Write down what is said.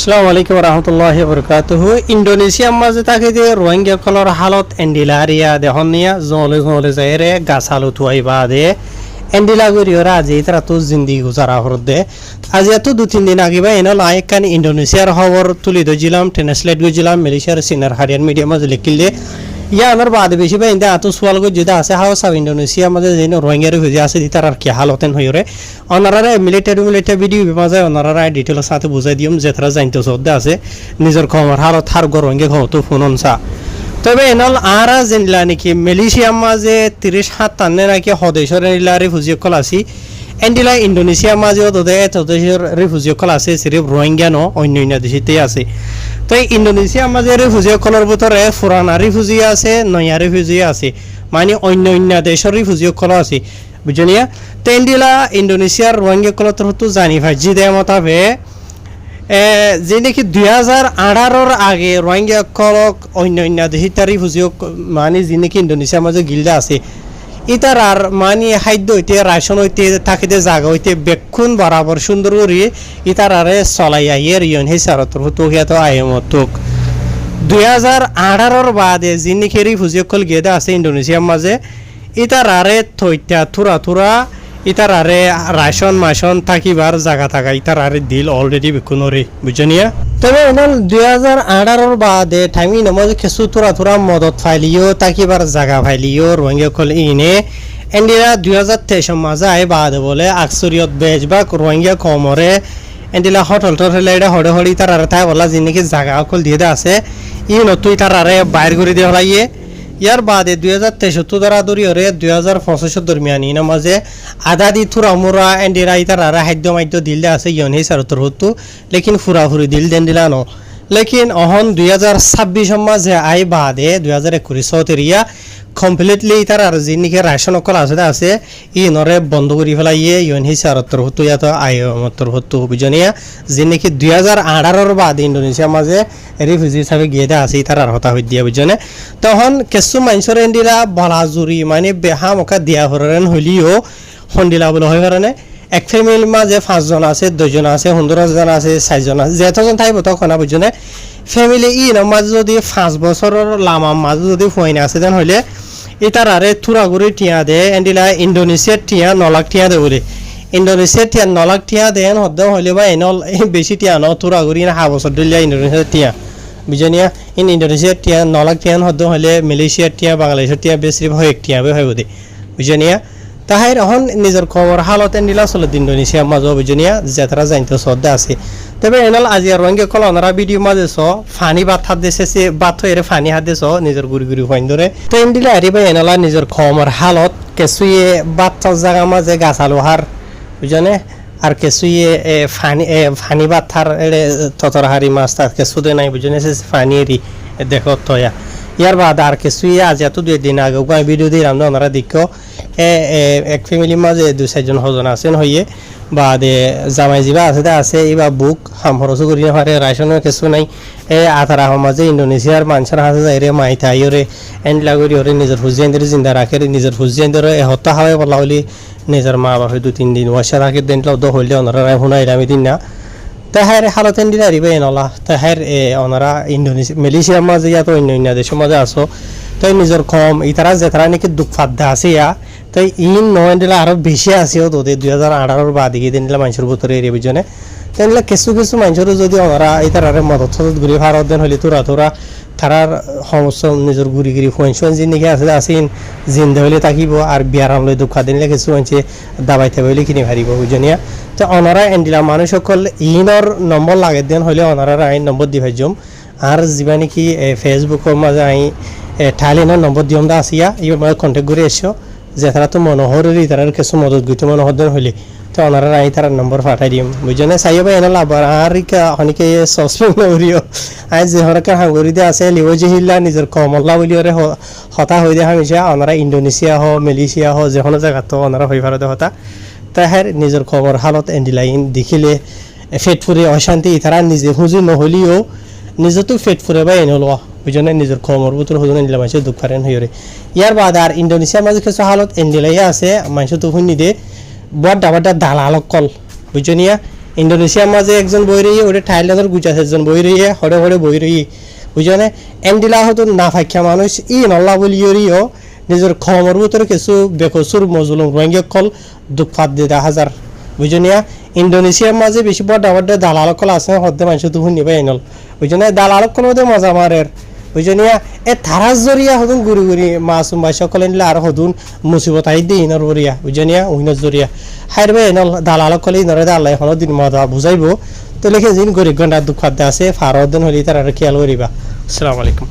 আসসালামু আলাইকুম রহমতুল্লাহি বরকাতুহু। ইন্দোনেশিয়ার মাঝে থাকে যে রোহিঙ্গা কলর হালত এন্ডিলারিয়া দেহনিয়া জলে জলে যায়রে গাছালু থুয়াই বাদে এন্ডিলা গরিয়রা আজি তারা তো জিন্দিগি গুজারা হরদে আজি এত 2-3 দিন আগে বা এনল আইকান ইন্দোনেশিয়ার খবর তুলি দজিলাম ট্রান্সলেট গজিলাম মালয়েশিয়ার সিনিয়র হারিয়ান মিডিয়া মাঝে লিখিলে ইয়া আমার বাদে বেশি বা ইন্দা আতো সোয়াল গজ যেটা আছে হাও সাব ইন্দোনেশিয়া মাঝে যেন রোহিঙ্গা রিফিউজি আছে তার আর কি হালতেন হইরে অনারারে মিলিটারি ভিডিও মাঝে অনারারে ডিটেইলস সাথে বুঝাই দিম যে তারা জানতে সদ্দা আছে নিজের খবর হালত হার গর রোহিঙ্গা খবর তো ফোনন সা তবে এনল আরা জেনলা নাকি মালয়েশিয়া মাঝে 30-7 টানে নাকি হদেশর নিলা রিফিউজি কল আছে এন্ডিলা ইন্দোনেশিয়া মাঝে তদেশর রিফিউজি কল আছে সিরিফ রোহিঙ্গা ন অন্য দেশিতে আছে তো ইন্দোনেশিয়া মাঝে রিফিউজি কলর ভিতরে পুরানা রিফিউজি আছে নয়া রিফিউজি আছে মানে অন্য দেশের রিফিউজি কল আছে বুঝনিয়া তো এন্ডিলা ইন্দোনেশিয়ার রোহিঙ্গা কল তো জানি ভাই জি দে মতাবে যে নাকি 2018 আগে রোহিঙ্গা কলক অন্য দেশিতা রিফিউজি মানে যে নাকি ইন্দোনেশিয়ার মাঝে গিল্ডা আছে ইতার আর মানে খাদ্য হইতে রাশন হইতে থাকিতে জায়গা হইতে বেক্ষণ বরাবর সুন্দর করি ইতার আরে চলাই আইয়ের ইয়ন হে সারতর হতো হিয়াতো আইমতক 2018 বাদে যিনি রিফিউজি কল গেদা আছে ইন্দোনেশিয়ার মাঝে ইতার আরে থইতা থুরা ইতার আরে রাশন মাশন থাকিবার জায়গা থাকা ইতার আরে দিল অলরেডি বেক্ষণরে বুঝনিয়া তবে এনল 2018 বাদে টাইমি নমাজ কিছু থুরা মদত ফাইলিও তাকিবার জায়গা ফাইলিও রোহিঙ্গা কল ইনে এন্ডিরা 2023 মাঝে আই বাদে বলে আকসরিয়ত বেজবা রোহিঙ্গা কমরে এন্ডিলা হোটেল টোটেল হড়ে হড়ি তার আর তাই বলা যিনি জায়গা কল দিয়ে আছে ই নতুই তার আরে বাইর করে দিয়ে হলাইয়ে ইয়ার বাদে 2023 দরাদরি ওরে 2025 দরমিয়ান ইনা মাঝে আধা দি থুরা মুরা এন্ডিরা ইতার আর খাদ্য মাদ্য দিল আছে ইয়ন হে সারতর হতো লেকিন ফুরাফুরি দিল দেন দিলানো লেকিন অহন 2026 মাঝে আই বাদে 2021 তেরিয়া কমপ্লিটলি তার আর যিনিকে রাশন কল আছে ই নরে বন্ধ করে ফেলাইয়ে ইয়ন হি সারতর হতো ইয়াতো আয়মতর হতো বুঝনিয়া যিনিকে 2018 বাদে ইন্দোনেশিয়া মাঝে রিফিউজি হিসাবে গিয়ে আছে তার আর হতা হই দিয়া বুঝনে তখন কিছু মানুষের এন্ডিরা বলা জুরি মানে বেহা মকা দিয়া হরেন হইলিও হন্ডিলা বলে হয় কারণে এক ফ্যামিলির মাঝে 5 জন আছে 2 জন আছে 15 জন আছে 6 জন আছে যেতজন থাকব তখন বুঝনে ফ্যামিলি ই মাঝে যদি 5 বছরের লামা মাঝে যদি ফইন আছে দেন হইলে ইতার আরে থুরা করে টিয়া দে এন্ডিলা ইন্দোনেশিয়ার টিয়া 9 লাখ টিয়া দে বলে ইন্দোনেশিয়ার টিয়া 9 লাখ টিয়া দেন হদ্দ হইলে বা এনল বেশি টিয়া ন থুরা করে না 5 বছর দিলা ইন্দোনেশিয়ার টিয়া বুঝনিয়া ইন্দোনেশিয়ার টিয়া 9 লাখ টিয়া হদ্দ হইলে মালয়েশিয়ার টিয়া বাংলাদেশের টিয়া বেশি হয় এক টিয়া হয় বদে বুঝনিয়া তাহাই এখন নিজের খবর হালত এন্ডিলা চলে ইন্দোনেশিয়ার মাঝে বুঝনিয়া যাত্রা জানতে শ্রদ্ধা আছে তবে এনাল আজি রোহিঙ্গা কল অনারা ভিডিও মাঝে ফানি বাত হাত দেশে বাত হয়ে ফানি হাত দেশ নিজের গুড়ি ফাইন ধরে তো এন্ডিলা আরিবা এনালা নিজের খবর হালত কেসুয়ে বাচ্চার জায়গা মাঝে গাছ আলো হার বুঝনে আর কেসুয়ে ফানি বাত হার ততর হারি মাছ তার কেসুদে নাই বুঝনে ফানি এরি দেখো তয়া ইয়ার বাদ আর কিছুই আজ এত 2 দিন আগে ভিডিও দিলাম না ওনারা দেখো এক ফ্যামিলির মাঝে 2-4 জন হজন আছেন হইয়ে বাদে জামাই জিবা আছে এবা বুক হাম খরচ করি না পারে রাশনের কিছু নাই আতারা মাঝে ইন্দোনেশিয়ার মানুষের হাতে যাই রে মাইথা ইরে এন্ডলা করি ওরে নিজের হুজিয়ানদের জিন্দা রাখে নিজের হুজিয়ানদের হত্যা হয় বলা হলি নিজের মা বাপে 2-3 দিন ওয়াশা রাখে দেন তো হইলে ওনারা হুনাই আমি দিন না তাহার হালতেন দিন আরিবে এনলা তাহার ওনারা ইন্দোনেশিয়া মালয়েশিয়ার মাঝে ইয়া তো অন্য দেশের মাঝে আসো তাই নিজের কম ইতারা যেতারা নাকি দুঃখ ফাদ্দা আছে ইয়া তাই ইন নয় দিলে আরো বেশি আসেও তো 2018 বাদ গিয়ে দিন মানুষের ভিতরে এর বিজনে তাই কিছু মানুষের যদি ওনারা ইতারারে মদত ঘুরে ভারত দেন হইলে তোরা তারার সমস্যা নিজের ঘুরি ফোন জিনিস আছে জিন্দা হইলে থাকিব আর বিয়ার আমলে দুঃখ দিলে কিছু মানুষে দাবাইতে হইলে কিনে হারিব বুঝনিয়া তো ওনারা এন্ডিলা মানুষ সকল ইনর নম্বর লাগে দেন হইলে ওনারা আইন নম্বর দি ভাইজম আর যিবা নাকি ফেসবুকের মাঝে আই ঠালিনের নম্বর দিয়ম দা আসিয়া ইবার মাঝে কন্টেক্ট করে এসো যে তারা তো মনোহরেরই তারার কিছু মদত গুইতে মনোহর দেন হইলে তো ওনারা আই তার নম্বর পাঠাই দিম বুঝনে চাইবা এনে লাভ আর অনেকে সসপেন্ড নকরিও আই যে হরকার হাঙ্গুরি দিয়ে আছে লিও জিহিল্লা নিজের কমল্লা বলি ওরে হতা হয়ে দেখা মিশা ওনারা ইন্দোনেশিয়া হো মালয়েশিয়া হো যে কোনো জায়গা তো ওনারা হয়ে ভারতে হতা তাহার নিজের খবর হালত এন্ডিলাইন দেখিলে ফেট ফুরে অশান্তি তারা নিজে হুজি নহলিও নিজে তো ফেট ফুরে বা এনে লওয়া বুঝনে নিজের খবর বুতর হুজন এন্ডিলা মানুষ দুঃখ পারেন হয়ে ইয়ার বাদ আর ইন্দোনেশিয়ার মাঝে কিছু হালত এন্ডিলাই আছে মানুষ তো শুনি দে বড় ডাবাটা দালাল কল বুঝনিয়া ইন্দোনেশিয়ার মাঝে একজন বই রয়ে ওটা থাইল্যান্ডের গুজাস একজন বই রয়ে হরে হরে বই রয়ে বুঝনে এমডিলা হতো না ফাঁকিয়া মানুষ নল্লা বলিও নিজের খমর ভিতরে কিছু বেকসুর মজলুম রোহিঙ্গা কল দুঃখাত দিয়ে হাজার বুঝনিয়া ইন্দোনেশিয়ার মাঝে বেশি বড় বড় দালাল কল আছে হদ্দে মানুষ তো শুনি পাই নল বুঝনে দালাল কল মধ্যে মজা মারের বুঝনিয়া এ থারাস জরিয়া হদুন গুড়ি গুড়ি মাসুম ভাই সকলে নিলে আর হদুন মুসিবত আই দিয়ে ইনর বরিয়া বুঝনিয়া উইনর জরিয়া হাইর ভাই নল দালাল কলে ইনরে দালাই হলো দিন মজা বুঝাইবো তো লেখে দিন গরিব গন্ডা দুঃখাত আছে ফারদিন হলি তার আর খেয়াল করিবা আসসালামু আলাইকুম